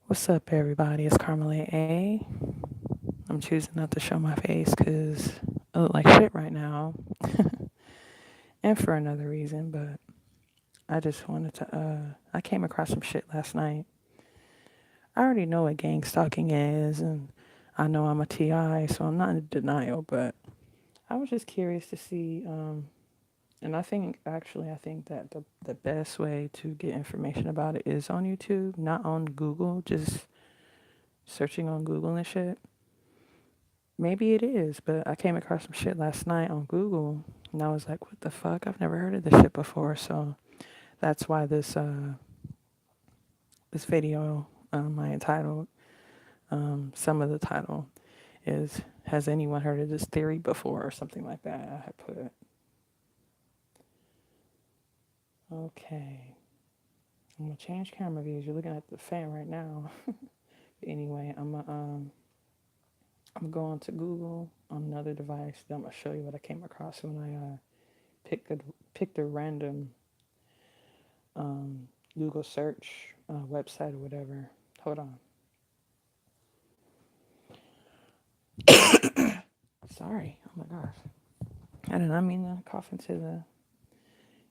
What's up, everybody? It's Carmelite A. I'm choosing not to show my face because I look like shit right now, and for another reason. But I just wanted to. I came across some shit last night. I already know what gang stalking is, and I know I'm a TI, so I'm not in denial. But I was just curious to see. And I think that the best way to get information about it is on YouTube, not on Google. Just searching on Google and shit. Maybe it is, but I came across some shit last night on Google, and I was like, "What the fuck? I've never heard of this shit before." So that's why this video I entitled some of the title is "Has anyone heard of this theory before?" or something like that. I had put. Okay, I'm gonna change camera views. You're looking at the fan right now. Anyway, I'm going to Google on another device. Then I'm gonna show you what I came across when I picked a random um, Google search website or whatever. Hold on. Sorry. Oh my gosh. I did not mean to cough into the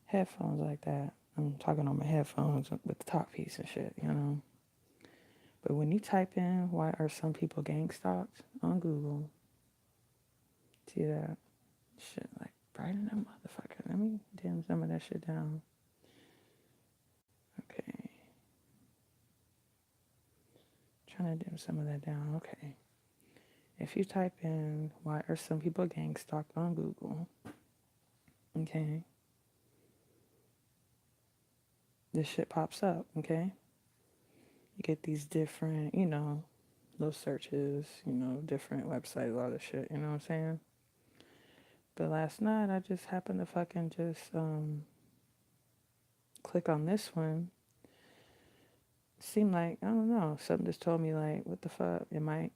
headphones like that. I'm talking on my headphones with the top piece and shit, you know. But when you type in "why are some people gang stalked" on Google, see that shit like brighten that motherfucker. Let me dim some of that shit down. Okay. Trying to dim some of that down. Okay. If you type in "why are some people gang stalked" on Google, okay, this shit pops up, okay? You get these different, little searches, different websites, all this shit, you know what I'm saying? But last night I just happened to fucking just click on this one. It seemed like, I don't know, something just told me like, what the fuck? It might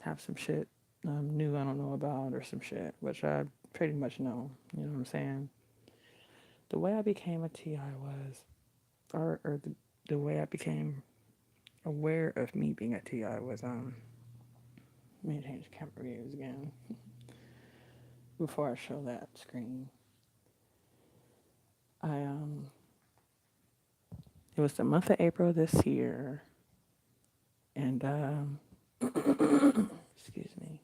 have some shit new I don't know about or some shit, which I pretty much know, you know what I'm saying? The way I became a TI was, the way I became aware of me being a TI was, let me change camera views again before I show that screen. I It was the month of April this year, and excuse me.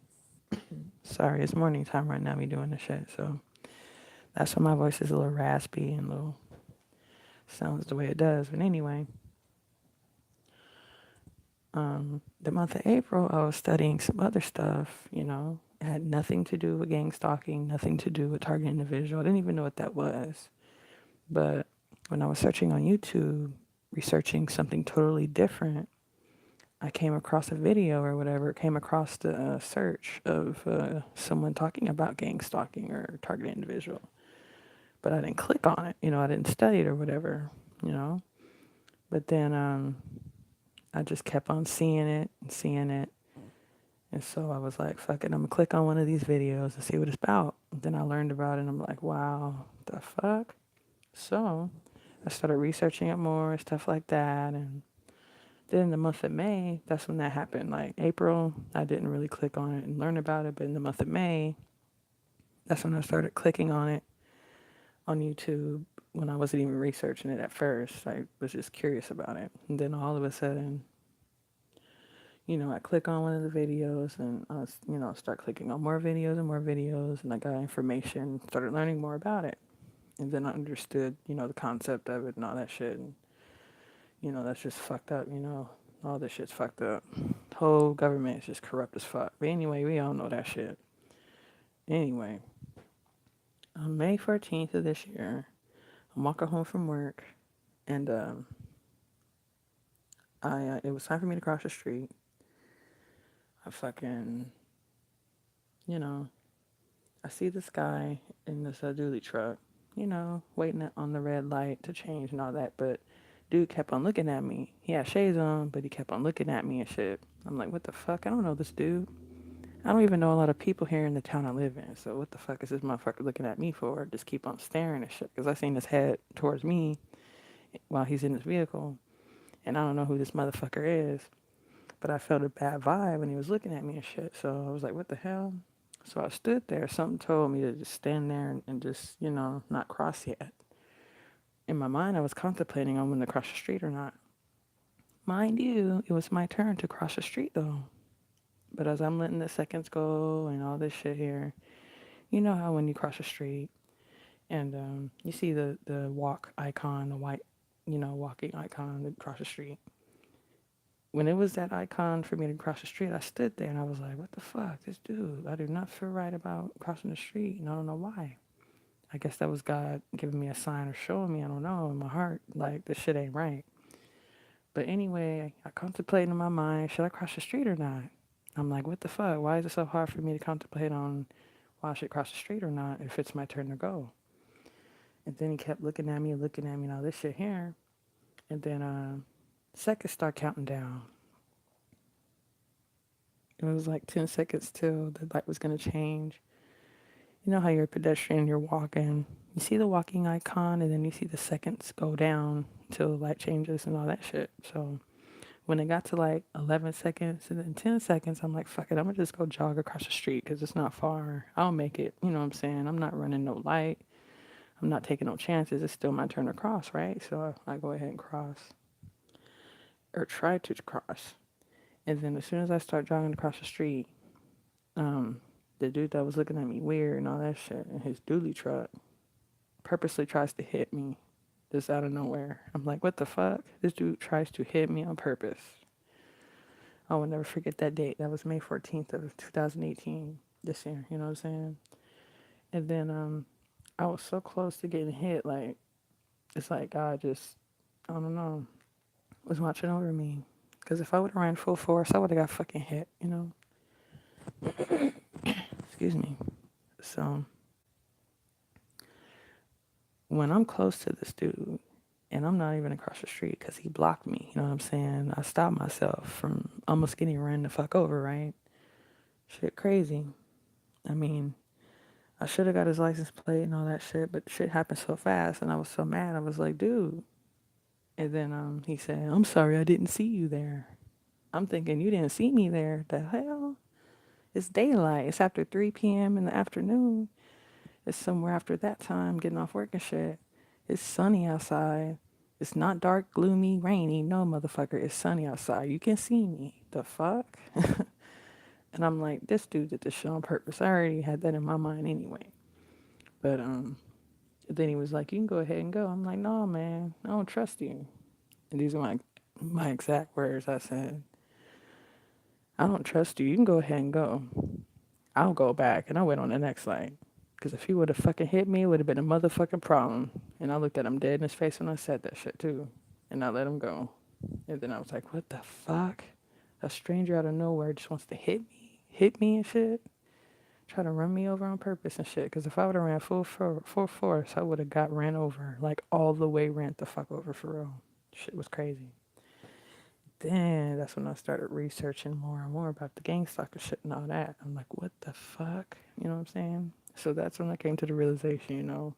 Sorry, it's morning time right now. Me doing the shit, so that's why my voice is a little raspy and little sounds the way it does. But anyway, the month of April, I was studying some other stuff. It had nothing to do with gang stalking, nothing to do with targeting individual. I didn't even know what that was. But when I was searching on YouTube, researching something totally different, I came across a video or whatever, came across the search of someone talking about gang stalking or targeted individual. But I didn't click on it, I didn't study it or whatever, you know. But then I just kept on seeing it and seeing it. And so I was like, fuck it, I'm gonna click on one of these videos and see what it's about. And then I learned about it and I'm like, wow, the fuck? So I started researching it more and stuff like that. And then in the month of May, that's when that happened. Like April, I didn't really click on it and learn about it. But in the month of May, that's when I started clicking on it on YouTube when I wasn't even researching it at first. I was just curious about it. And then all of a sudden, I click on one of the videos and start clicking on more videos and more videos. And I got information, started learning more about it. And then I understood, the concept of it and all that shit. And, that's just fucked up, all this shit's fucked up. The whole government is just corrupt as fuck. But anyway, we all know that shit. Anyway, on May 14th of this year, I'm walking home from work, and it was time for me to cross the street. I fucking, you know, I see this guy in this dually truck, waiting on the red light to change and all that. But dude kept on looking at me. He had shades on, but he kept on looking at me and shit. I'm like, what the fuck? I don't know this dude. I don't even know a lot of people here in the town I live in. So what the fuck is this motherfucker looking at me for? Just keep on staring and shit. Because I seen his head towards me while he's in his vehicle. And I don't know who this motherfucker is. But I felt a bad vibe when he was looking at me and shit. So I was like, what the hell? So I stood there. Something told me to just stand there and just, not cross yet. In my mind, I was contemplating on when to cross the street or not. Mind you, it was my turn to cross the street though. But as I'm letting the seconds go and all this shit here, you know how when you cross the street and you see the walk icon, the white, walking icon across the street. When it was that icon for me to cross the street, I stood there and I was like, what the fuck? This dude, I do not feel right about crossing the street and I don't know why. I guess that was God giving me a sign or showing me, I don't know, in my heart, like this shit ain't right. But anyway, I contemplated in my mind, should I cross the street or not? I'm like, what the fuck? Why is it so hard for me to contemplate on why I should cross the street or not if it's my turn to go? And then he kept looking at me, and all this shit here. And then seconds start counting down. It was like 10 seconds till the light was going to change. You know how you're a pedestrian, you're walking. You see the walking icon, and then you see the seconds go down till the light changes and all that shit. So when it got to like 11 seconds and then 10 seconds, I'm like, fuck it, I'm going to just go jog across the street because it's not far. I'll make it. You know what I'm saying? I'm not running no light. I'm not taking no chances. It's still my turn to cross, right? So I go ahead and cross or try to cross. And then as soon as I start jogging across the street, the dude that was looking at me weird and all that shit in his dually truck purposely tries to hit me just out of nowhere. I'm like, what the fuck? This dude tries to hit me on purpose. I will never forget that date. That was May 14th of 2018, this year, you know what I'm saying? And then I was so close to getting hit, like, it's like God just, I don't know, was watching over me. Because if I would have ran full force, I would have got fucking hit, you know? Excuse me. So when I'm close to this dude, and I'm not even across the street because he blocked me, you know what I'm saying? I stopped myself from almost getting ran the fuck over, right? Shit crazy. I mean, I should have got his license plate and all that shit, but shit happened so fast and I was so mad. I was like, dude. And then he said, I'm sorry, I didn't see you there. I'm thinking, you didn't see me there. The hell? It's daylight. It's after 3 p.m. in the afternoon. It's somewhere after that time, getting off work and shit. It's sunny outside. It's not dark, gloomy, rainy. No, motherfucker. It's sunny outside. You can see me. The fuck? And I'm like, this dude did this shit on purpose. I already had that in my mind anyway. But then he was like, you can go ahead and go. I'm like, no, man. I don't trust you. And these are my exact words. I said, I don't trust you. You can go ahead and go. I'll go back. And I went on the next light. Because if he would have fucking hit me, it would have been a motherfucking problem. And I looked at him dead in his face when I said that shit too. And I let him go. And then I was like, what the fuck? A stranger out of nowhere just wants to hit me and shit. Try to run me over on purpose and shit. Because if I would have ran full force, I would have got ran over. Like all the way ran the fuck over for real. Shit was crazy. Then that's when I started researching more and more about the Gangstalking shit and all that. I'm like, what the fuck? You know what I'm saying? So that's when I came to the realization,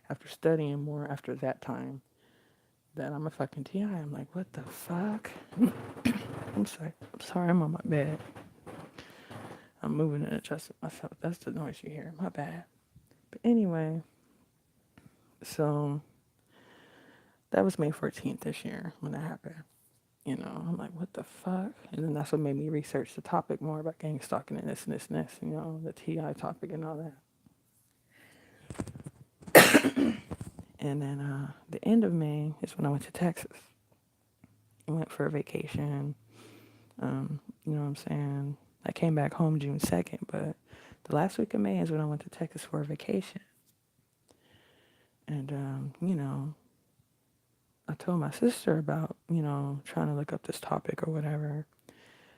after studying more after that time, that I'm a fucking TI. I'm like, what the fuck? I'm sorry, I'm on my bed. I'm moving and adjusting myself. That's the noise you hear. My bad. But anyway, so that was May 14th this year when that happened. I'm like, what the fuck? And then that's what made me research the topic more about gang stalking and this and this and this, the TI topic and all that. And then the end of May is when I went to Texas. I went for a vacation. You know what I'm saying? I came back home June 2nd, but the last week of May is when I went to Texas for a vacation. And, I told my sister about, trying to look up this topic or whatever.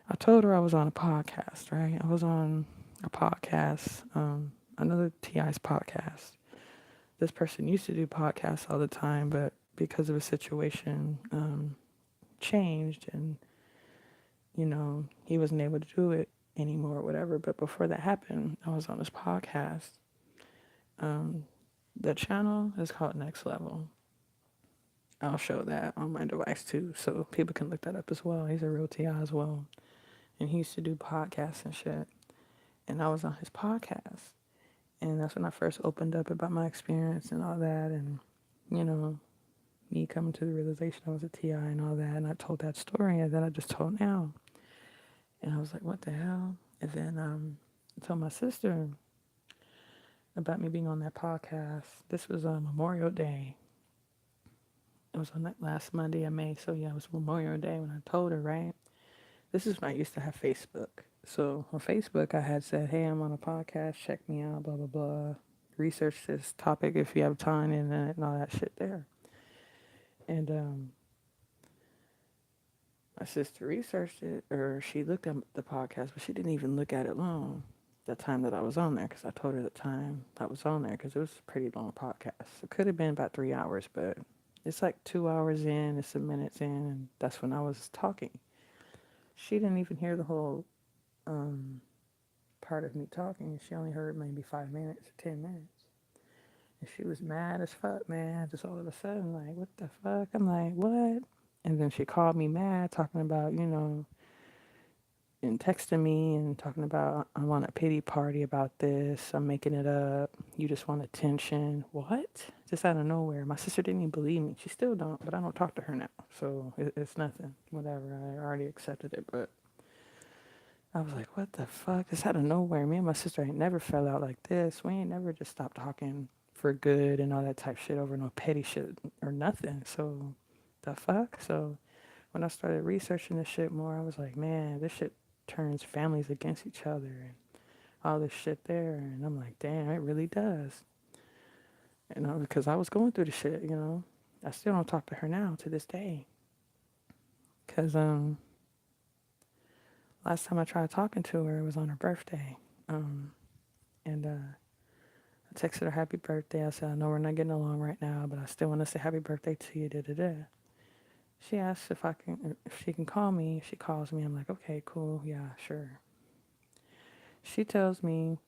I told her I was on a podcast, right? I was on a podcast, another TI's podcast. This person used to do podcasts all the time, but because of a situation, changed and, he wasn't able to do it anymore or whatever. But before that happened, I was on this podcast. The channel is called Next Level. I'll show that on my device too, so people can look that up as well. He's a real TI as well. and he used to do podcasts and shit. And I was on his podcast, and that's when I first opened up about my experience and all that, and you know, me coming to the realization I was a TI and all that, and I told that story and then I just told now, and I was like, what the hell? And then I told my sister about me being on that podcast. This was on Memorial Day. It was on that last Monday of May, so yeah, it was Memorial Day when I told her, right? This is when I used to have Facebook. So on Facebook, I had said, hey, I'm on a podcast, check me out, blah, blah, blah. Research this topic if you have time and all that shit there. And my sister researched it, or she looked at the podcast, but she didn't even look at it long. The time that I was on there, because I told her the time I was on there, because it was a pretty long podcast. It could have been about 3 hours, but it's like 2 hours in, it's some minutes in, and that's when I was talking. She didn't even hear the whole um, part of me talking. She only heard maybe 5 minutes or 10 minutes. And she was mad as fuck, man. Just all of a sudden, like, what the fuck? I'm like, what? And then she called me mad, talking about, and texting me and talking about, I want a pity party about this. I'm making it up. You just want attention. What? Just out of nowhere. My sister didn't even believe me. She still don't, but I don't talk to her now. So it's nothing. Whatever. I already accepted it, but I was like, what the fuck? It's out of nowhere. Me and my sister ain't never fell out like this. We ain't never just stopped talking for good and all that type shit over no petty shit or nothing. So the fuck? So when I started researching this shit more, I was like, man, this shit turns families against each other and all this shit there. And I'm like, damn, it really does. Because I was going through the shit. I still don't talk to her now to this day. Because last time I tried talking to her, it was on her birthday. And I texted her happy birthday. I said, I know we're not getting along right now, but I still want to say happy birthday to you. Da da da. She asked if she can call me. If she calls me, I'm like, okay, cool, yeah, sure. She tells me,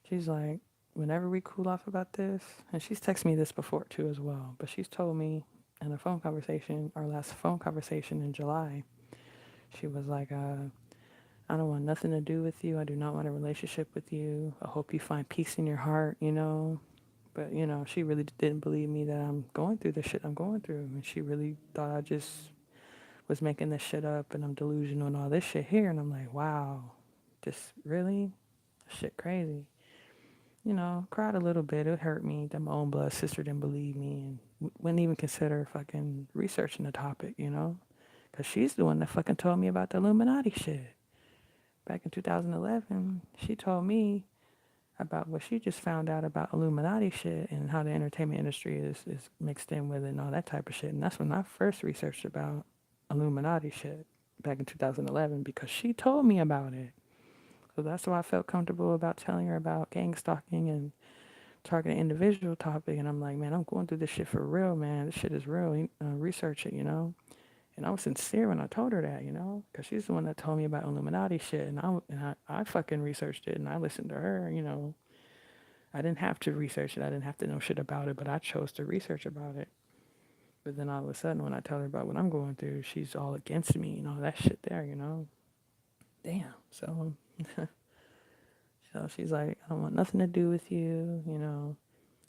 she's like, whenever we cool off about this, and she's texted me this before too as well, but she's told me in a phone conversation, our last phone conversation in July, she was like, I don't want nothing to do with you. I do not want a relationship with you. I hope you find peace in your heart. But, she really didn't believe me that I'm going through the shit I'm going through. And she really thought I just was making this shit up and I'm delusional and all this shit here. And I'm like, wow, just really? Shit crazy. Cried a little bit. It hurt me that my own blood sister didn't believe me and wouldn't even consider fucking researching the topic. Because she's the one that fucking told me about the Illuminati shit. Back in 2011, she told me about what she just found out about Illuminati shit and how the entertainment industry is mixed in with it and all that type of shit. And that's when I first researched about Illuminati shit back in 2011 because she told me about it. So that's why I felt comfortable about telling her about gang stalking and targeting individual topic. And I'm like, man, I'm going through this shit for real, man. This shit is real. Research it. And I was sincere when I told her that, because she's the one that told me about Illuminati shit. And I fucking researched it and I listened to her. I didn't have to research it. I didn't have to know shit about it, but I chose to research about it. But then all of a sudden, when I tell her about what I'm going through, she's all against me and all that shit there. Damn. So she's like, I don't want nothing to do with you.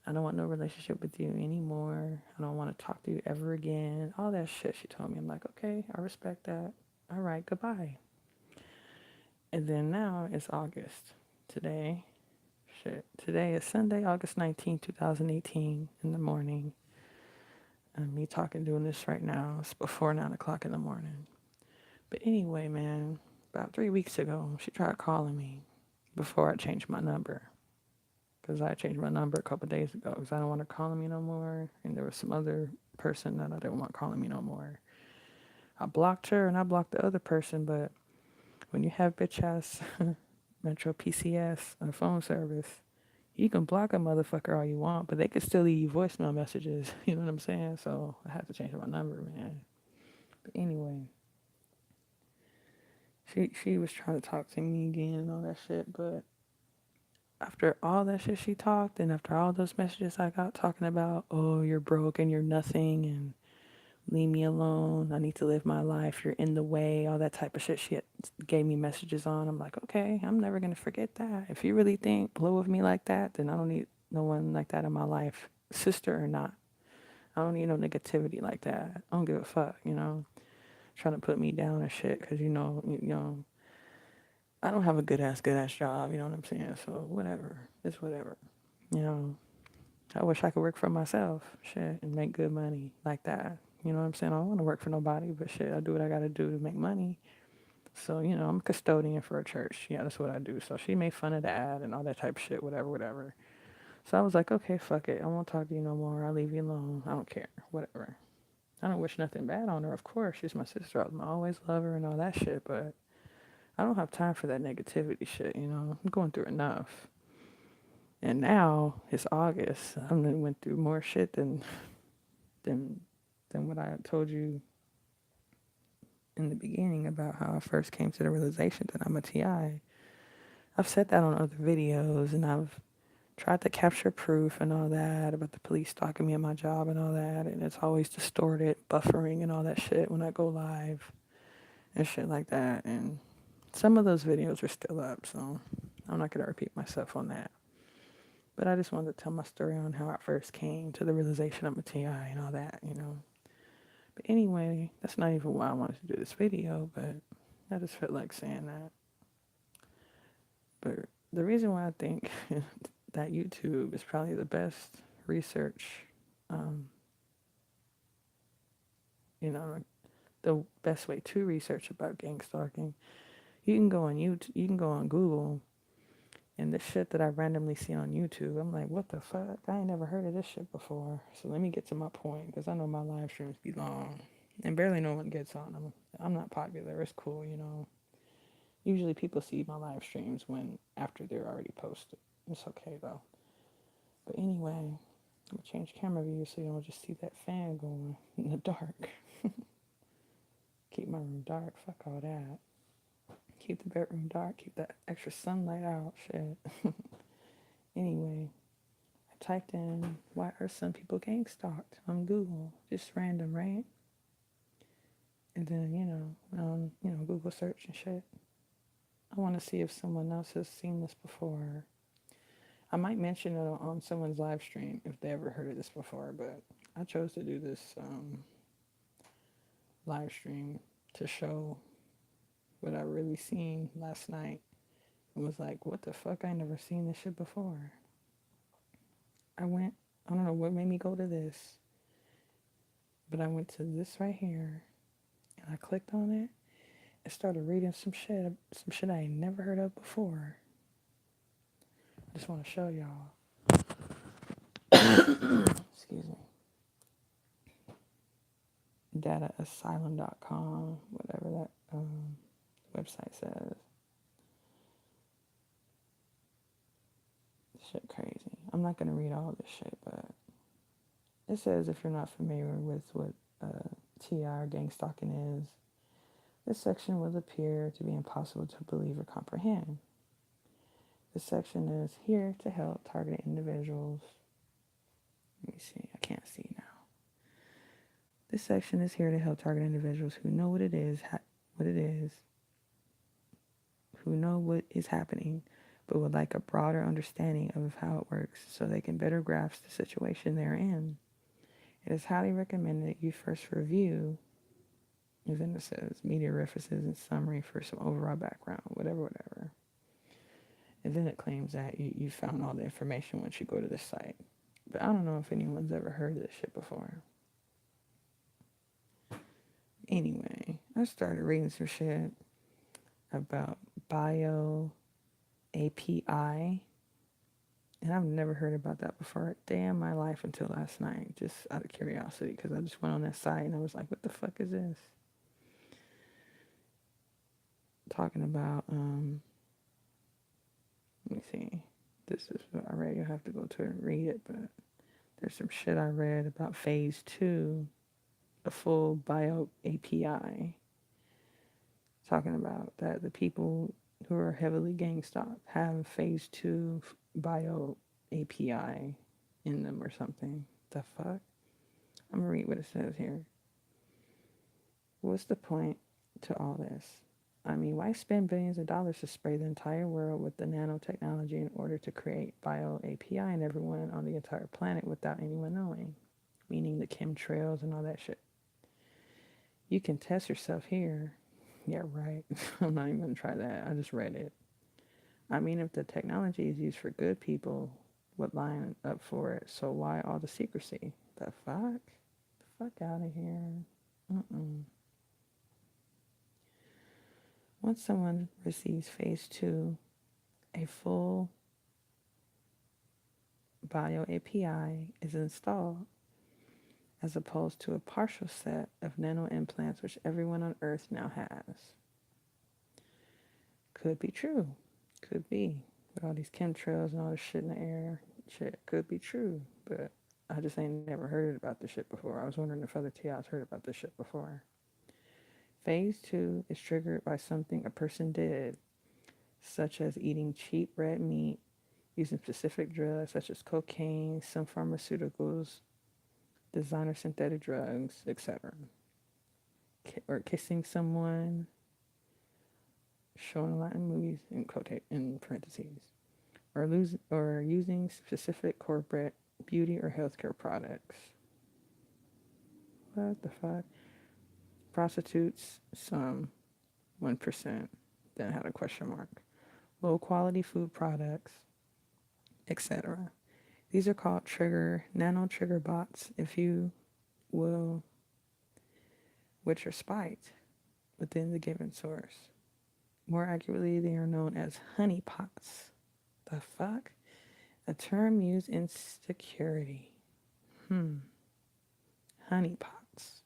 I don't want no relationship with you anymore. I don't want to talk to you ever again. All that shit she told me. I'm like, okay, I respect that. All right, goodbye. And then now it's August. Today is Sunday, August 19th, 2018 in the morning. And me doing this right now. It's before 9 o'clock in the morning. But anyway, man, about 3 weeks ago, she tried calling me before I changed my number. Because I changed my number a couple of days ago because I don't want her calling me no more. And there was some other person that I didn't want calling me no more. I blocked her and I blocked the other person, but when you have bitch ass Metro PCS on phone service, you can block a motherfucker all you want, but they could still leave you voicemail messages. You know what I'm saying? So I had to change my number, man. But anyway, she was trying to talk to me again and all that shit, but after all that shit she talked and after all those messages I got talking about, oh, you're broke and you're nothing and leave me alone. I need to live my life. You're in the way. All that type of shit. She gave me messages on. I'm like, okay, I'm never gonna forget that. If you really think blow with me like that, then I don't need no one like that in my life, sister or not. I don't need no negativity like that. I don't give a fuck. Trying to put me down and shit because I don't have a good ass job. You know what I'm saying? So whatever, it's whatever. You know, I wish I could work for myself, shit, and make good money like that. You know what I'm saying? I don't want to work for nobody, but shit, I do what I gotta do to make money. So, I'm a custodian for a church. Yeah, that's what I do. So she made fun of the ad and all that type of shit, whatever, whatever. So I was like, okay, fuck it. I won't talk to you no more. I'll leave you alone. I don't care. Whatever. I don't wish nothing bad on her, of course. She's my sister. I'll always love her and all that shit, but I don't have time for that negativity shit. I'm going through enough. And now it's August. I done went through more shit than than what I told you in the beginning about how I first came to the realization that I'm a TI. I've said that on other videos and I've tried to capture proof and all that about the police stalking me at my job and all that, and it's always distorted, buffering and all that shit when I go live and shit like that. And some of those videos are still up, so I'm not gonna repeat myself on that. But I just wanted to tell my story on how I first came to the realization I'm a TI and all that. But anyway, that's not even why I wanted to do this video, but I just felt like saying that. But the reason why I think that YouTube is probably the best research, um, you know, the best way to research about gang stalking, you can go on YouTube, you can go on Google, and the shit that I randomly see on YouTube, I'm like, what the fuck? I ain't never heard of this shit before. So let me get to my point, because I know my live streams be long, and barely no one gets on them. I'm not popular. It's cool. Usually people see my live streams after they're already posted. It's okay though. But anyway, I'm gonna change camera view so you don't just see that fan going in the dark. Keep my room dark. Fuck all that. Keep the bedroom dark. Keep that extra sunlight out. Shit. Anyway, I typed in why are some people gang stalked on Google. Just random, right? And then Google search and shit. I want to see if someone else has seen this before. I might mention it on someone's live stream if they ever heard of this before, but I chose to do this live stream to show what I really seen last night. It was like, what the fuck? I never seen this shit before. I don't know what made me go to this, but I went to this right here and I clicked on it and started reading some shit I ain't never heard of before. I just want to show y'all. Excuse me. Dataasylum.com, whatever that website says. Shit crazy. I'm not gonna read all this shit, but it says if you're not familiar with what TI or gang stalking is, this section will appear to be impossible to believe or comprehend. This section is here to help targeted individuals. Let me see. I can't see now. This section is here to help target individuals who know what it is, who know what is happening, but would like a broader understanding of how it works so they can better grasp the situation they're in. It is highly recommended that you first review, and then it says media references and summary for some overall background, whatever. And then it claims that you found all the information once you go to this site. But I don't know if anyone's ever heard of this shit before. Anyway, I started reading some shit about bio API. And I've never heard about that before a day in my life until last night, just out of curiosity, because I just went on that site and I was like, what the fuck is this? Talking about, let me see. This is what I read. You'll have to go to it and read it, but there's some shit I read about phase 2, the full bio API. Talking about that the people who are heavily gang stalked have phase 2 bio API in them or something. The fuck? I'm gonna read what it says here. What's the point to all this? I mean, why spend billions of dollars to spray the entire world with the nanotechnology in order to create bio API and everyone on the entire planet without anyone knowing? Meaning the chemtrails and all that shit. You can test yourself here. Yeah, right. I'm not even gonna try that. I just read it. I mean, if the technology is used for good, people would line up for it. So why all the secrecy? The fuck? The fuck out of here. Mm-mm. Once someone receives phase two, a full bio API is installed as opposed to a partial set of nano implants which everyone on Earth now has. Could be true. Could be. With all these chemtrails and all this shit in the air, shit could be true. But I just ain't never heard about this shit before. I was wondering if other TIs heard about this shit before. Phase two is triggered by something a person did, such as eating cheap red meat, using specific drugs such as cocaine, some pharmaceuticals, designer synthetic drugs, etc. Or kissing someone, shown a lot in movies in parentheses, or using specific corporate beauty or healthcare products. What the fuck? Prostitutes, some 1%, then had a question mark. Low quality food products, etc. These are called nano trigger bots, if you will, which are spiked within the given source. More accurately, they are known as honeypots. The fuck? A term used in security. Honeypots.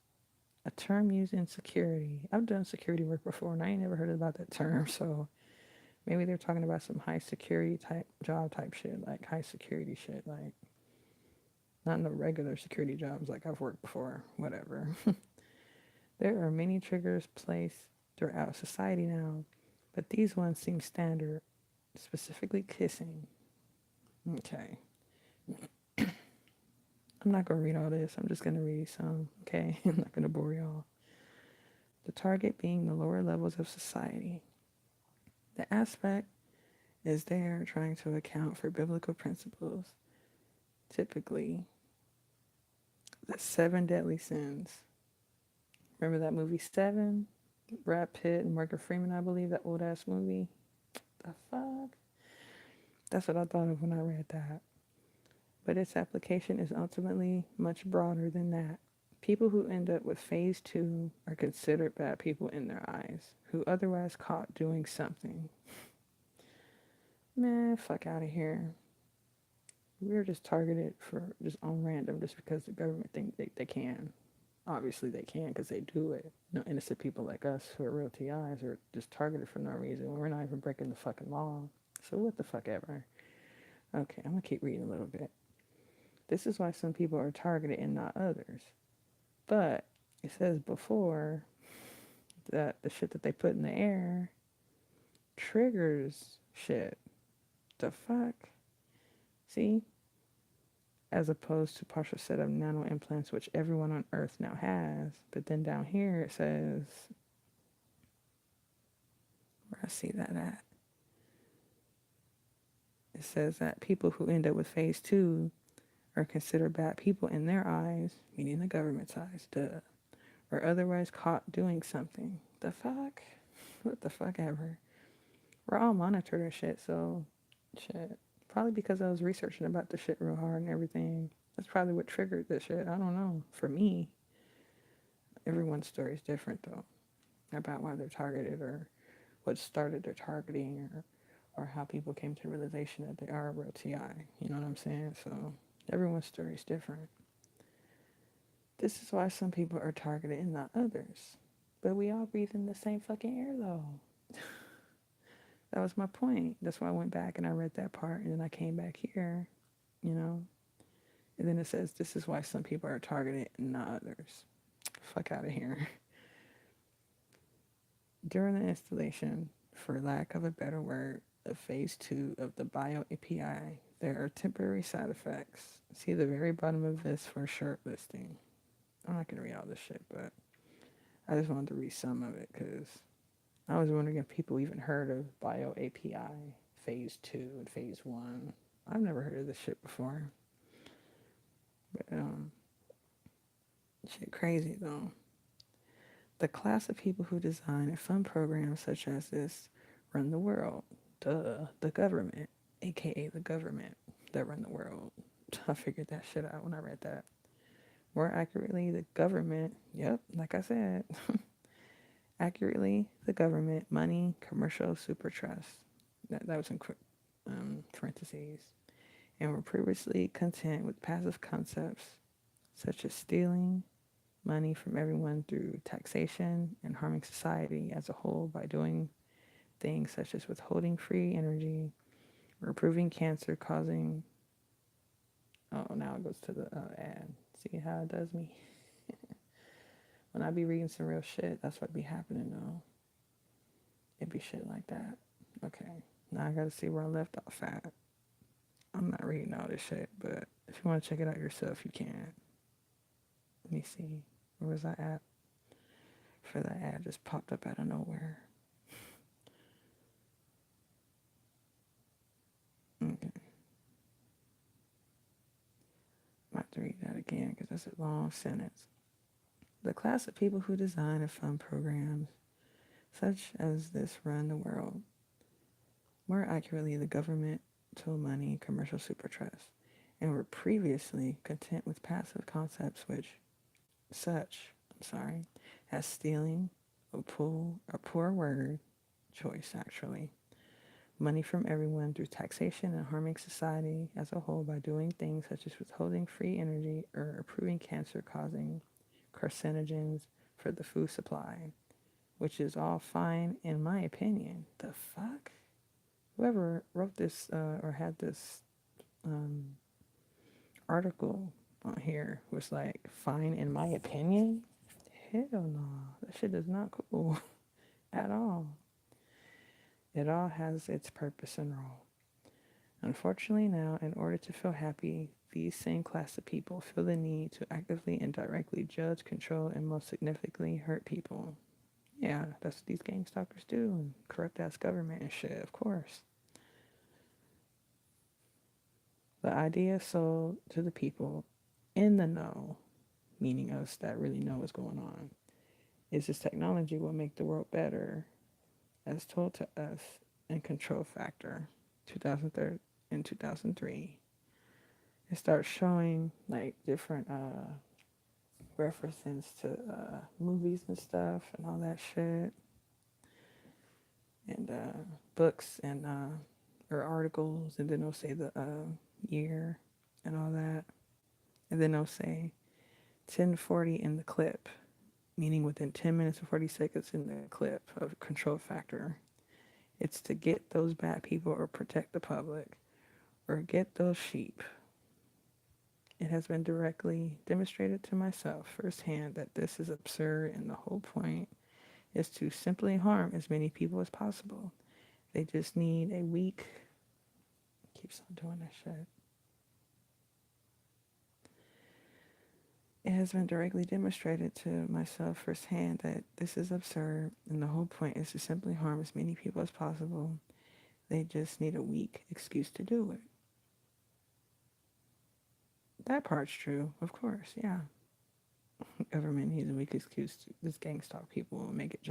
A term used in security. I've done security work before and I ain't never heard about that term, so maybe they're talking about some high security type job type shit, like high security shit, like not no regular security jobs like I've worked before, whatever. There are many triggers placed throughout society now, but these ones seem standard, specifically kissing. Okay. I'm not going to read all this. I'm just going to read some, okay? I'm not going to bore y'all. The target being the lower levels of society. The aspect is there trying to account for biblical principles, typically the seven deadly sins. Remember that movie Seven? Brad Pitt and Morgan Freeman, I believe, that old ass movie. The fuck? That's what I thought of when I read that. But its application is ultimately much broader than that. People who end up with phase two are considered bad people in their eyes, who otherwise caught doing something. Man, fuck out of here. We're just targeted for just on random just because the government think they can. Obviously they can because they do it. No innocent people like us who are real TIs are just targeted for no reason. We're not even breaking the fucking law. So what the fuck ever. Okay, I'm gonna keep reading a little bit. This is why some people are targeted and not others. But it says before that the shit that they put in the air triggers shit. The fuck? See? As opposed to partial set of nano implants, which everyone on Earth now has. But then down here it says, where I see that at? It says that people who end up with phase two are considered bad people in their eyes, meaning the government's eyes, duh, or otherwise caught doing something. The fuck? What the fuck ever? We're all monitored and shit, so shit. Probably because I was researching about the shit real hard and everything. That's probably what triggered this shit. I don't know. For me, everyone's story is different though, about why they're targeted or what started their targeting or how people came to the realization that they are a real TI. You know what I'm saying? So everyone's story is different. This is why some people are targeted and not others. But we all breathe in the same fucking air though. That was my point. That's why I went back and I read that part and then I came back here, you know. And then it says this is why some people are targeted and not others. Fuck out of here. During the installation, for lack of a better word, of phase two of the bio API, there are temporary side effects. See the very bottom of this for a short listing. I'm not going to read all this shit, but I just wanted to read some of it because I was wondering if people even heard of Bio API Phase 2 and Phase 1. I've never heard of this shit before. But, shit crazy though. The class of people who design and fund programs such as this run the world. Duh, the government, aka the government that run the world. I figured that shit out when I read that. More accurately, the government, yep, like I said, accurately, the government, money, commercial super trust. That was in parentheses. And were previously content with passive concepts such as stealing money from everyone through taxation and harming society as a whole by doing things such as withholding free energy or improving cancer causing. Oh, now it goes to the ad. See how it does me? When I be reading some real shit, that's what be happening though. It be shit like that. Okay, now I gotta see where I left off at. I'm not reading all this shit, but if you want to check it out yourself, you can. Let me see. Where was I at? For that ad just popped up out of nowhere. Okay. I'm about to read that again because that's a long sentence. The class of people who design and fund programs such as this run the world. More accurately, the government, tool money, commercial super trust, and were previously content with passive concepts as stealing, a poor word choice actually, money from everyone through taxation and harming society as a whole by doing things such as withholding free energy or approving cancer causing carcinogens for the food supply, which is all fine in my opinion. The fuck? Whoever wrote this or had this um, article on here was like, fine in my opinion? Hell no. That shit is not cool at all. It all has its purpose and role. Unfortunately, now, in order to feel happy, these same class of people feel the need to actively and directly judge, control, and most significantly hurt people. Yeah, that's what these gang stalkers do, and corrupt ass government and shit, of course. The idea sold to the people in the know, meaning us that really know what's going on, is this technology will make the world better, as told to us in Control Factor 2003 and 2003. It starts showing like different references to movies and stuff and all that shit, and books and or articles, and then they'll say the year and all that, and then they'll say 1040 in the clip, meaning within 10 minutes and 40 seconds in the clip of Control Factor. It's to get those bad people or protect the public or get those sheep. It has been directly demonstrated to myself firsthand that this is absurd, and the whole point is to simply harm as many people as possible. They just need a week. Keeps on doing that shit. It has been directly demonstrated to myself firsthand that this is absurd, and the whole point is to simply harm as many people as possible. They just need a weak excuse to do it. That part's true, of course, yeah. Government needs a weak excuse to this gang stalk people and make it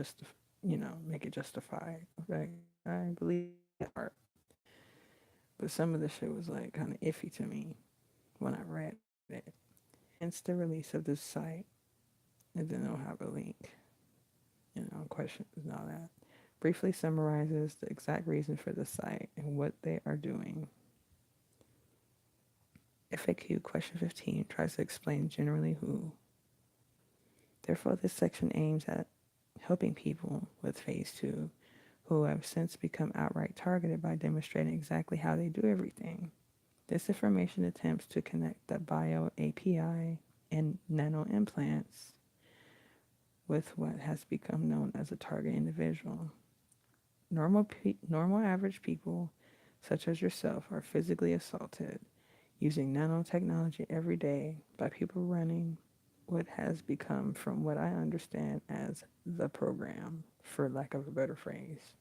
make it justified. Okay, I believe that part. But some of the shit was like kind of iffy to me when I read it. Hence the release of this site, and then they'll have a link, questions and all that. Briefly summarizes the exact reason for the site and what they are doing. FAQ question 15 tries to explain generally who. Therefore, this section aims at helping people with phase 2 who have since become outright targeted by demonstrating exactly how they do everything. This information attempts to connect the bio API and nano implants with what has become known as a target individual. Normal average people, such as yourself, are physically assaulted using nanotechnology every day by people running what has become, from what I understand, as the program, for lack of a better phrase.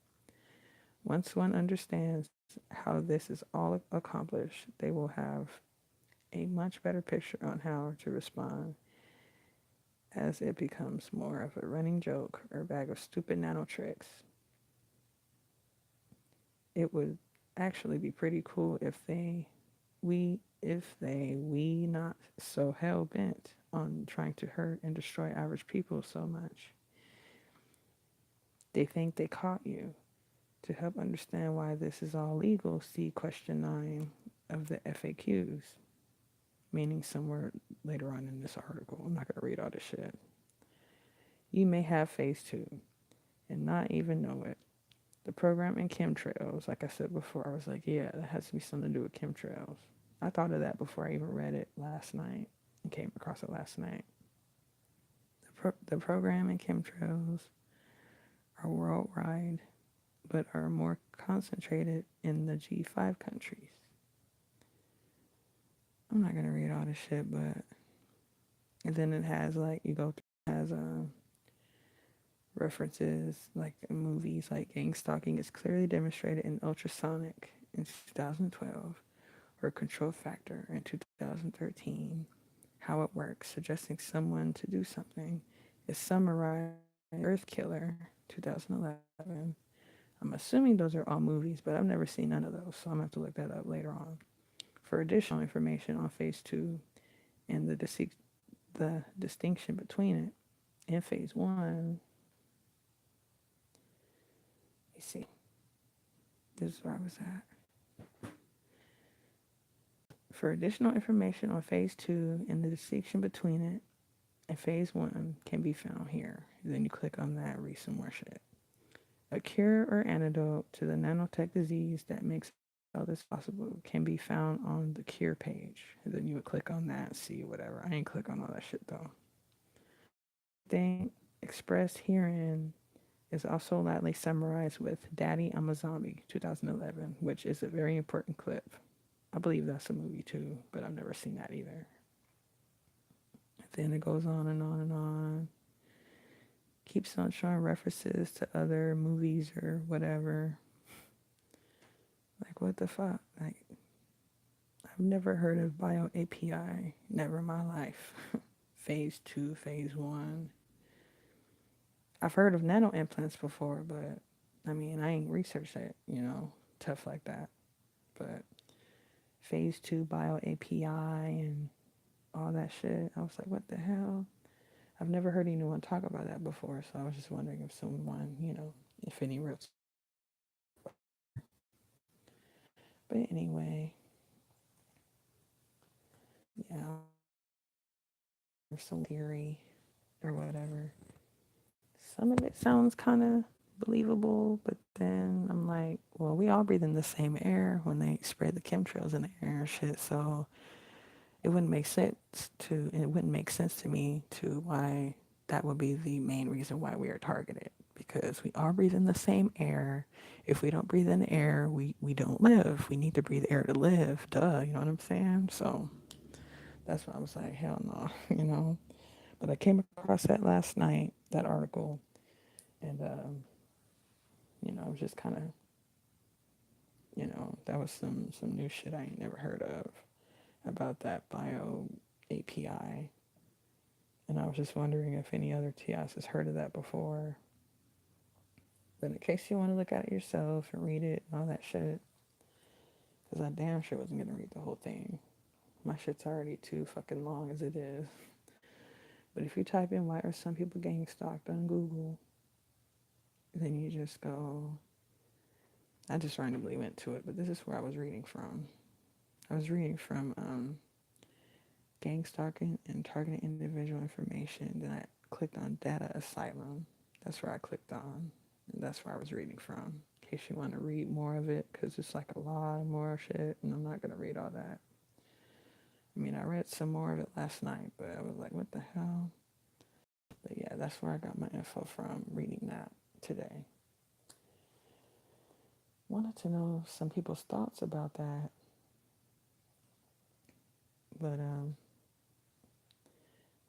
Once one understands how this is all accomplished, they will have a much better picture on how to respond as it becomes more of a running joke or bag of stupid nano tricks. It would actually be pretty cool if they not so hell bent on trying to hurt and destroy average people so much. They think they caught you. To help understand why this is all legal, see question 9 of the FAQs, meaning somewhere later on in this article. I'm not going to read all this shit. You may have phase 2 and not even know it. The program in chemtrails, like I said before, I was like, yeah, that has to be something to do with chemtrails. I thought of that before I even read it last night and came across it last night. The program in chemtrails are worldwide, but are more concentrated in the G5 countries. I'm not gonna read all this shit, but and then it has like you go through, it has references like in movies like Gangstalking is clearly demonstrated in Ultrasonic in 2012 or Control Factor in 2013. How it works, suggesting someone to do something, is summarized in Earth Killer 2011. I'm assuming those are all movies, but I've never seen none of those, so I'm gonna have to look that up later on. For additional information on Phase 2 and the distinction between it, in Phase 1, let me see, this is where I was at. For additional information on Phase 2 and the distinction between it and Phase 1 can be found here. And then you click on that, read some more shit. A cure or antidote to the nanotech disease that makes all this possible can be found on the cure page. And then you would click on that, see whatever. I ain't click on all that shit though. Thing expressed herein is also lightly summarized with Daddy, I'm a Zombie, 2011, which is a very important clip. I believe that's a movie too, but I've never seen that either. Then it goes on and on and on. Keeps on showing references to other movies or whatever. Like, what the fuck? Like, I've never heard of bio API, never in my life. Phase 2, phase 1. I've heard of nano implants before, but I mean, I ain't researched it, tough like that. But phase 2 bio API and all that shit, I was like, what the hell? I've never heard anyone talk about that before, so I was just wondering if someone, if any real. But anyway, yeah, or some theory or whatever. Some of it sounds kind of believable, but then I'm like, well, we all breathe in the same air when they spray the chemtrails in the air and shit, so it wouldn't make sense to me to why that would be the main reason why we are targeted, because we all breathe in the same air. If we don't breathe in the air, we don't live. We need to breathe air to live. Duh, you know what I'm saying? So that's why I was like, hell no, But I came across that last night, that article, and I was just kind of, that was some new shit I ain't never heard of about that bio API. And I was just wondering if any other TIs has heard of that before. But in case you want to look at it yourself and read it and all that shit, because I damn sure wasn't going to read the whole thing. My shit's already too fucking long as it is. But if you type in why are some people gang stalked on Google, then you just go. I just randomly went to it, but this is where I was reading from. I was reading from gang stalking and targeting individual information. Then I clicked on data asylum. That's where I clicked on. And that's where I was reading from. In case you want to read more of it, because it's like a lot more shit, and I'm not going to read all that. I mean, I read some more of it last night, but I was like, what the hell? But yeah, that's where I got my info from, reading that today. Wanted to know some people's thoughts about that. But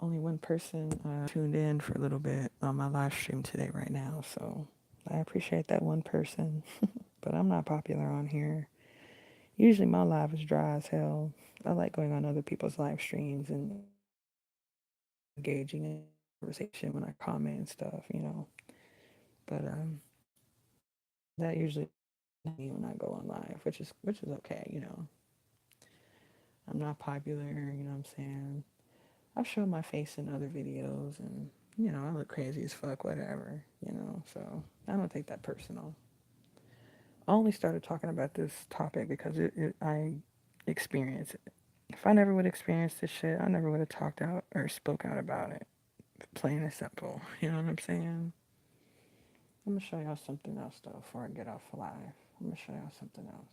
Only one person tuned in for a little bit on my live stream today, right now. So I appreciate that one person. But I'm not popular on here. Usually my live is dry as hell. I like going on other people's live streams and engaging in conversation when I comment and stuff, you know. But that usually me when I go on live, which is okay, you know. I'm not popular, you know what I'm saying? I've shown my face in other videos and you know, I look crazy as fuck, whatever, you know, so I don't take that personal. I only started talking about this topic because I experienced it. If I never would experience this shit, I never would have talked out or spoke out about it. Plain and simple. You know what I'm saying? I'm gonna show y'all something else though before I get off live. I'm gonna show y'all something else.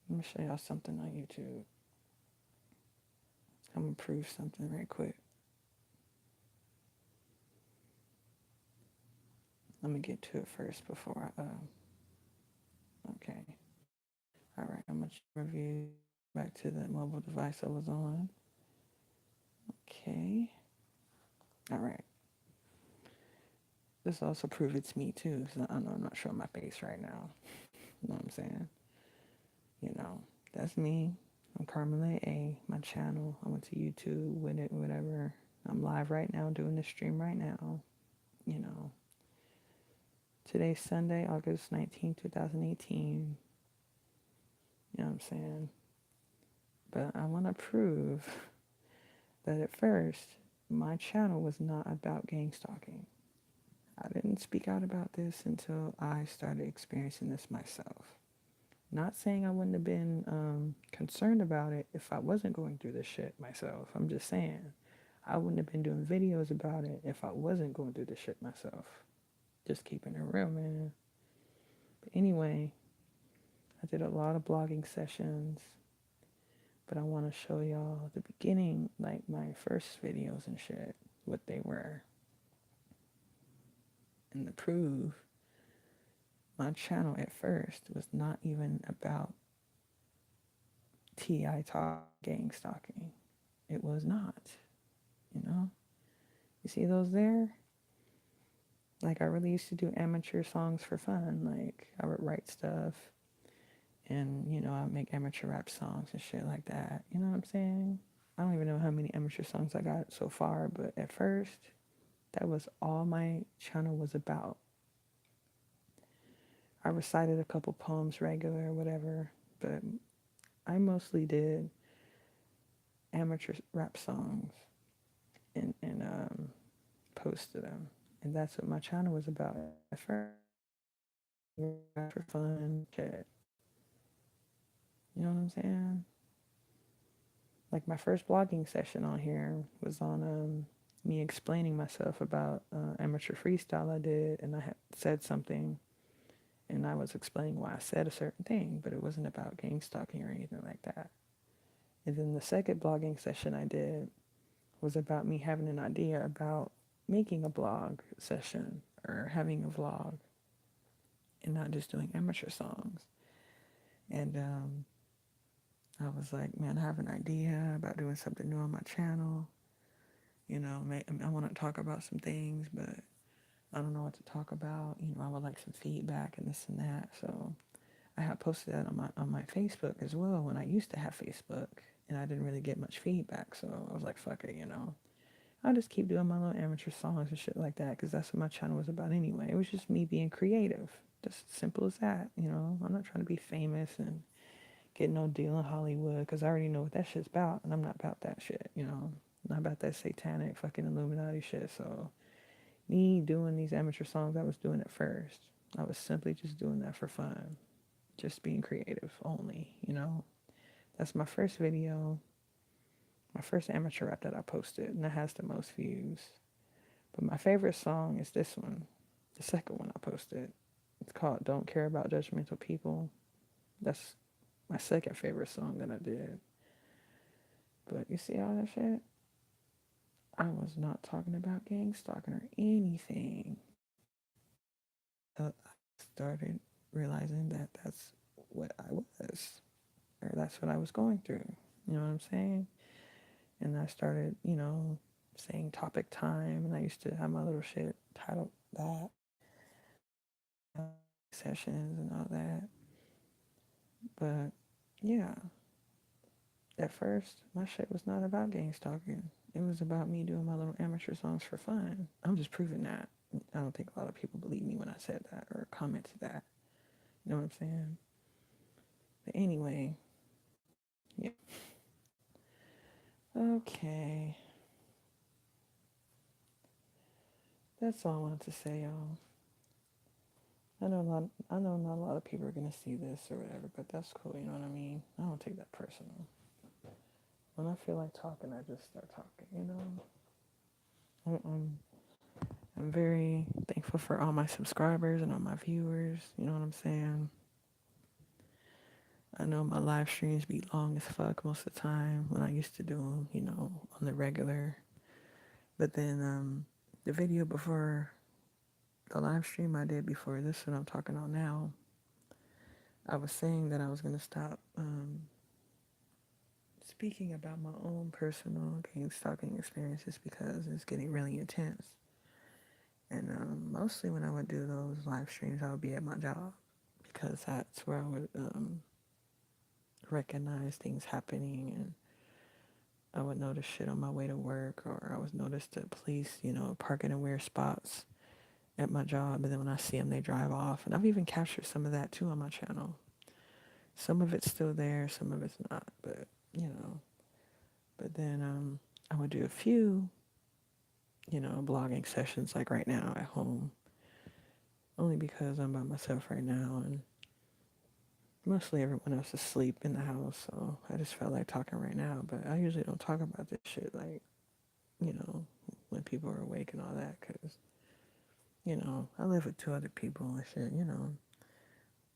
I'm gonna show y'all something on YouTube. I'm gonna prove something right quick. Let me get to it first before I okay. Alright, I'm gonna review back to the mobile device I was on. Okay. Alright. This also proves it's me too, because I know I'm not showing my face right now. You know what I'm saying? You know, that's me. I'm Carmela A. My channel. I went to YouTube with it, whatever. I'm live right now doing this stream right now. You know, today's Sunday, August 19th, 2018. You know what I'm saying? But I want to prove that at first, my channel was not about gang stalking. I didn't speak out about this until I started experiencing this myself. Not saying I wouldn't have been concerned about it if I wasn't going through this shit myself. I'm just saying I wouldn't have been doing videos about it if I wasn't going through this shit myself. Just keeping it real, man. But anyway, I did a lot of blogging sessions, but I want to show y'all the beginning, like my first videos and shit, what they were. And to prove, my channel at first was not even about TI talk gang stalking. It was not, you know? You see those there? Like, I really used to do amateur songs for fun. Like, I would write stuff and, you know, I'd make amateur rap songs and shit like that. You know what I'm saying? I don't even know how many amateur songs I got so far, but at first, that was all my channel was about. I recited a couple poems regular or whatever, but I mostly did amateur rap songs and posted them. And that's what my channel was about at first. For fun, shit. You know what I'm saying? Like my first blogging session on here was on me explaining myself about amateur freestyle I did, and I had said something, and I was explaining why I said a certain thing, but it wasn't about gang stalking or anything like that. And then the second blogging session I did was about me having an idea about making a blog session or having a vlog and not just doing amateur songs. And I was like, man, I have an idea about doing something new on my channel. You know, I want to talk about some things, but I don't know what to talk about. You know, I would like some feedback and this and that. So I had posted that on my Facebook as well when I used to have Facebook, and I didn't really get much feedback. So I was like, fuck it, you know. I'll just keep doing my little amateur songs and shit like that because that's what my channel was about anyway. It was just me being creative. Just simple as that, you know. I'm not trying to be famous and get no deal in Hollywood because I already know what that shit's about, and I'm not about that shit, you know. I'm not about that satanic fucking Illuminati shit. So me doing these amateur songs, I was doing it first. I was simply just doing that for fun, just being creative only, you know. That's my first video, my first amateur rap that I posted, and that has the most views. But my favorite song is this one, the second one I posted. It's called Don't Care About Judgmental People. That's my second favorite song that I did. But you see all that shit? I was not talking about gang stalking or anything. I started realizing that that's what I was, or that's what I was going through. You know what I'm saying? And I started, saying topic time, and I used to have my little shit titled that, sessions and all that. But yeah, at first, my shit was not about gang stalking. It was about me doing my little amateur songs for fun. I'm just proving that. I don't think a lot of people believe me when I said that or commented that. You know what I'm saying? But anyway, yeah. Okay. That's all I wanted to say, y'all. I know not a lot of people are gonna see this or whatever, but that's cool, you know what I mean? I don't take that personal. When I feel like talking, I just start talking, you know? I'm very thankful for all my subscribers and all my viewers, you know what I'm saying? I know my live streams be long as fuck most of the time when I used to do them, on the regular. But then the video before the live stream I did before this one I'm talking on now, I was saying that I was going to stop speaking about my own personal gang stalking experiences because it's getting really intense. And mostly when I would do those live streams, I would be at my job because that's where I would recognize things happening, and I would notice shit on my way to work, or I would notice the police, parking in weird spots at my job. And then when I see them, they drive off. And I've even captured some of that too on my channel. Some of it's still there, some of it's not, but you know. But then I would do a few, blogging sessions like right now at home, only because I'm by myself right now and mostly everyone else is asleep in the house. So I just felt like talking right now, but I usually don't talk about this shit like, you know, when people are awake and all that, because, I live with two other people and shit,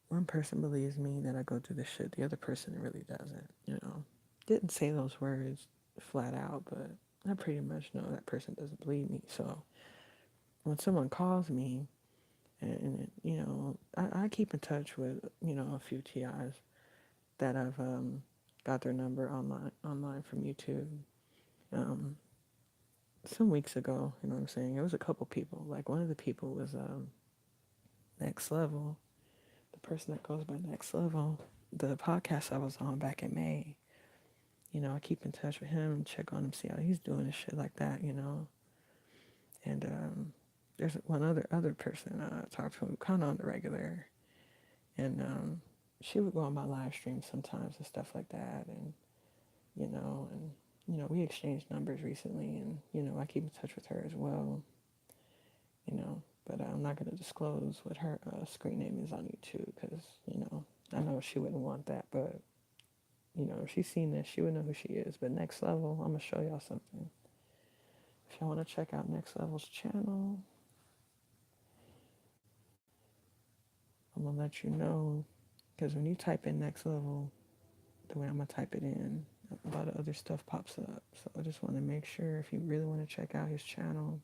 one person believes me that I go through this shit, the other person really doesn't. Didn't say those words flat out, but I pretty much know that person doesn't believe me. So when someone calls me, and I keep in touch with a few TIs that I've got their number online from YouTube. Um, some weeks ago, you know what I'm saying? It was a couple people. Like one of the people was Next Level, the person that goes by Next Level. The podcast I was on back in May. I keep in touch with him, check on him, see how he's doing and shit like that. And there's one other person I talk to him kind of on the regular, and she would go on my live stream sometimes and stuff like that, and we exchanged numbers recently, and I keep in touch with her as well, but I'm not going to disclose what her screen name is on YouTube because I know she wouldn't want that, but if she's seen this, she would know who she is. But Next Level, I'm gonna show y'all something. If y'all want to check out Next Level's channel, I'm gonna let you know, because when you type in Next Level, the way I'm gonna type it in, a lot of other stuff pops up. So I just want to make sure if you really want to check out his channel,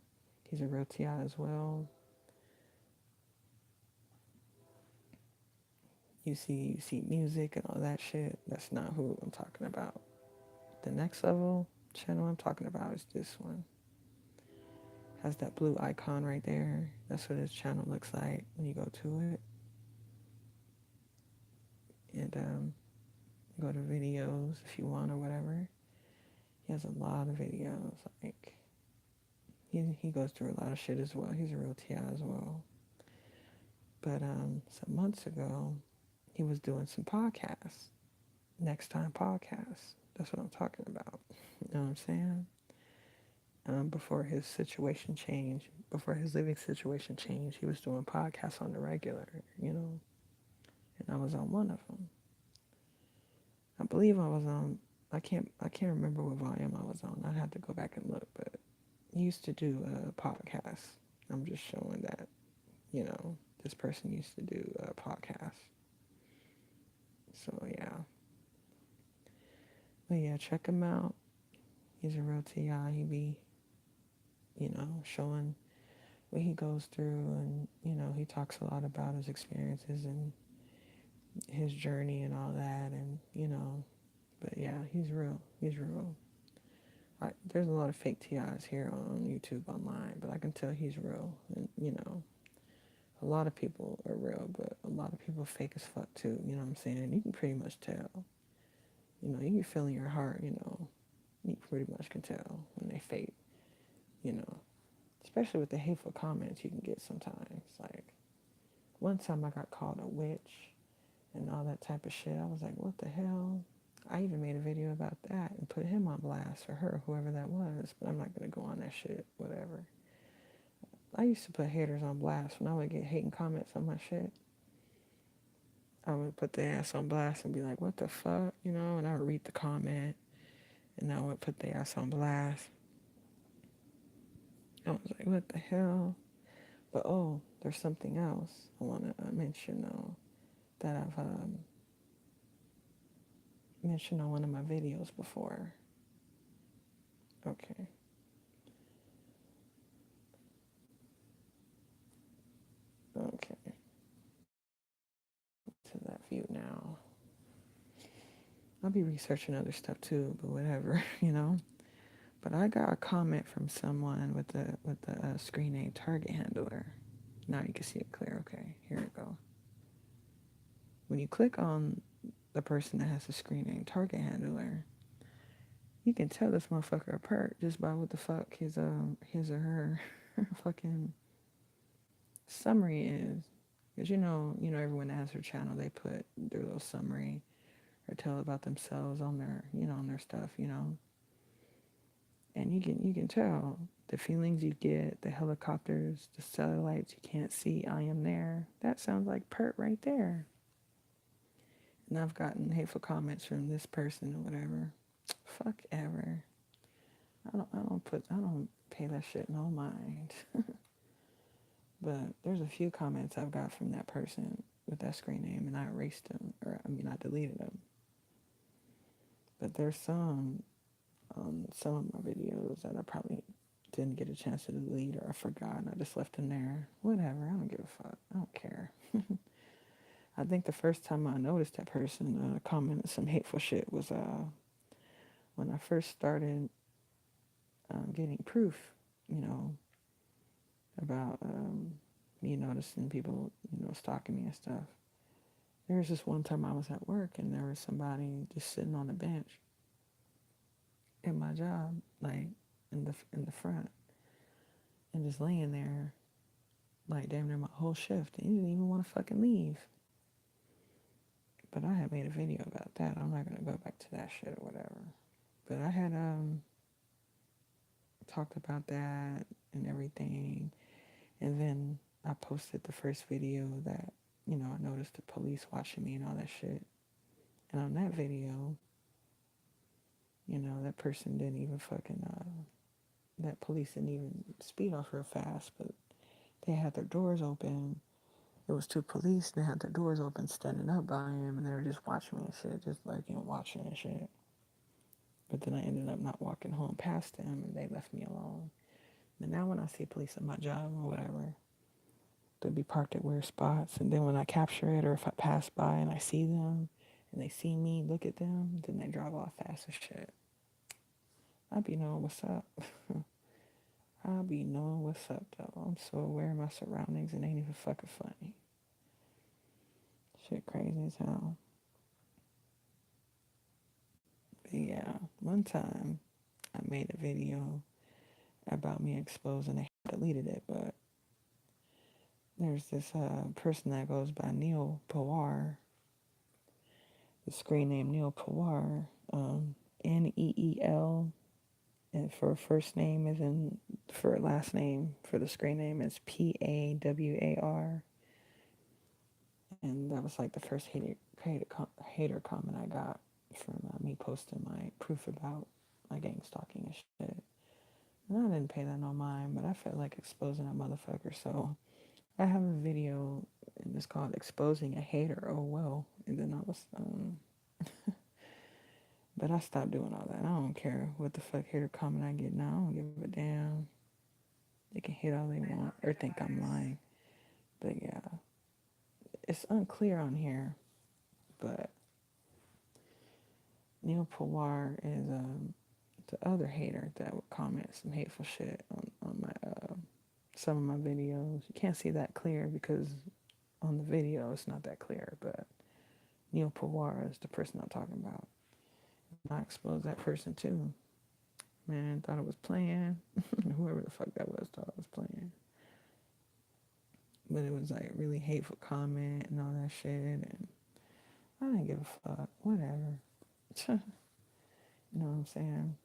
he's a real TI as well. You see music and all that shit. That's not who I'm talking about. The Next Level channel I'm talking about is this one. Has that blue icon right there. That's what his channel looks like when you go to it. And go to videos if you want or whatever. He has a lot of videos. Like he goes through a lot of shit as well. He's a real TI as well. But some months ago, he was doing some podcasts. Next time podcasts. That's what I'm talking about. You know what I'm saying? Before his situation changed, before his living situation changed, he was doing podcasts on the regular. And I was on one of them. I believe I was on. I can't remember what volume I was on. I'd have to go back and look, but he used to do a podcast. I'm just showing that, this person used to do a podcast. So yeah. But yeah, check him out. He's a real TI. He be, showing what he goes through, and he talks a lot about his experiences and his journey and all that, and but yeah, he's real. There's a lot of fake TIs here on YouTube online, but I can tell he's real. And, a lot of people are real, but a lot of people fake as fuck too. You know what I'm saying? You can pretty much tell. You can feel in your heart, you pretty much can tell when they fake, you know. Especially with the hateful comments you can get sometimes. Like, one time I got called a witch and all that type of shit. I was like, what the hell? I even made a video about that and put him on blast, or her, whoever that was. But I'm not going to go on that shit, whatever. I used to put haters on blast. When I would get hating comments on my shit, I would put the ass on blast and be like, what the fuck? And I would read the comment and I would put the ass on blast. I was like, what the hell? But oh, there's something else I want to mention though, that I've mentioned on one of my videos before. Okay. Okay. To that view now. I'll be researching other stuff too, but whatever, But I got a comment from someone with the screen name Target Handler. Now you can see it clear. Okay, here we go. When you click on the person that has the screen name Target Handler, you can tell this motherfucker apart just by what the fuck his or her fucking summary is. Because everyone that has their channel, they put their little summary or tell about themselves on their on their stuff, and you can tell the feelings you get, the helicopters, the satellites you can't see. I am there. That sounds like Pert right there. And I've gotten hateful comments from this person or whatever. Fuck ever. I don't pay that shit no mind. But there's a few comments I've got from that person with that screen name, and I erased them, or I deleted them. But there's some of my videos that I probably didn't get a chance to delete, or I forgot and I just left them there. Whatever, I don't give a fuck. I don't care. I think the first time I noticed that person commented some hateful shit was when I first started getting proof, you know, about me noticing people, stalking me and stuff. There was this one time I was at work and there was somebody just sitting on a bench at my job, like in the front, and just laying there, like damn near my whole shift. And he didn't even want to fucking leave. But I had made a video about that. I'm not gonna go back to that shit or whatever. But I had talked about that and everything, and then I posted the first video that I noticed the police watching me and all that shit. And on that video, that person didn't even fucking that police didn't even speed off real fast, but they had their doors open. It was two police. They had their doors open, standing up by him, and they were just watching me and shit, just like watching and shit. But then I ended up not walking home past them, and they left me alone. And now when I see police at my job or whatever, they'll be parked at weird spots. And then when I capture it, or if I pass by and I see them, and they see me look at them, then they drive off fast as shit. I be knowing what's up. I be knowing what's up, though. I'm so aware of my surroundings, and ain't even fucking funny. Shit crazy as hell. But yeah, one time I made a video about me exposing it. I deleted it, but there's this person that goes by Neil Pawar, the screen name Neil Pawar, Neel, and for first name is in, for last name for the screen name is Pawar, and that was like the first hater comment I got from me posting my proof about my gang stalking and shit. And I didn't pay that no mind, but I felt like exposing that motherfucker, so I have a video, and it's called "Exposing a Hater." Oh well, and then I was, but I stopped doing all that. I don't care what the fuck hater comment I get now. I don't give a damn. They can hate all they want or think I'm lying. But yeah, it's unclear on here. But Neil Pawar is the other hater that would comment some hateful shit on my some of my videos. You can't see that clear because on the video it's not that clear, but Neil Pawar is the person I'm talking about. And I exposed that person too. Man, thought it was playing. Whoever the fuck that was thought it was playing. But it was like really hateful comment and all that shit, and I didn't give a fuck. Whatever. You know what I'm saying?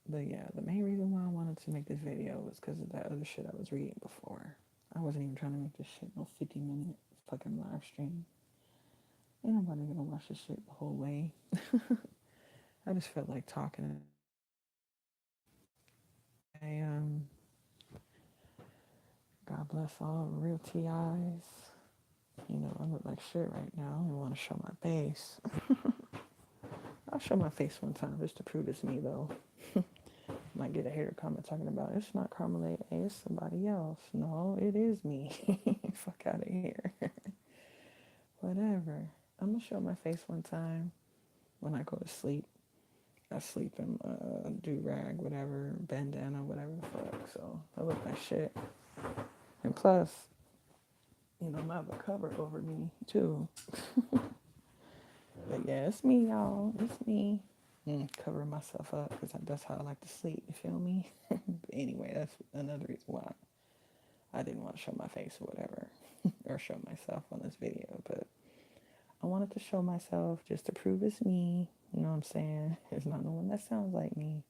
But yeah, the main reason why I wanted to make this video was because of that other shit I was reading before. I wasn't even trying to make this shit no 50-minute fucking live stream. Ain't nobody gonna watch this shit the whole way. I just felt like talking. I God bless all real TIs. You know, I look like shit right now. I don't want to show my face. I'll show my face one time just to prove it's me though. Might get a hater comment talking about it's not Carmelite, it's somebody else. No, it is me. Fuck out of here. Whatever. I'm gonna show my face one time when I go to sleep. I sleep in do rag, whatever, bandana, whatever the fuck. So I look like shit. And plus, you know, I have a cover over me too. But yeah, it's me, y'all. It's me. Covering myself up because that's how I like to sleep. You feel me? But anyway, that's another reason why I didn't want to show my face or whatever, or show myself on this video. But I wanted to show myself just to prove it's me. You know what I'm saying? There's not no one that sounds like me.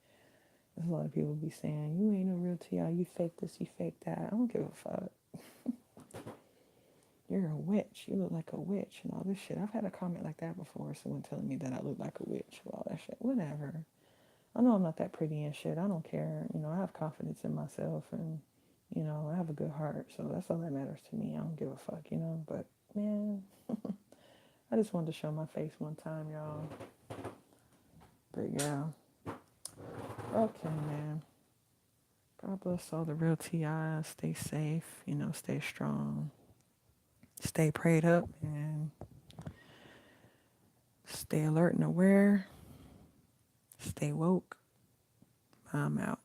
There's a lot of people be saying, you ain't no real T.I., you fake this, you fake that. I don't give a fuck. You're a witch. You look like a witch and all this shit. I've had a comment like that before. Someone telling me that I look like a witch and all that shit. Whatever. I know I'm not that pretty and shit. I don't care. You know, I have confidence in myself and, you know, I have a good heart. So that's all that matters to me. I don't give a fuck, you know. But, man, I just wanted to show my face one time, y'all. But, yeah. Okay, man. God bless all the real TIs. Stay safe, you know, stay strong. Stay prayed up and stay alert and aware. Stay woke. I'm out.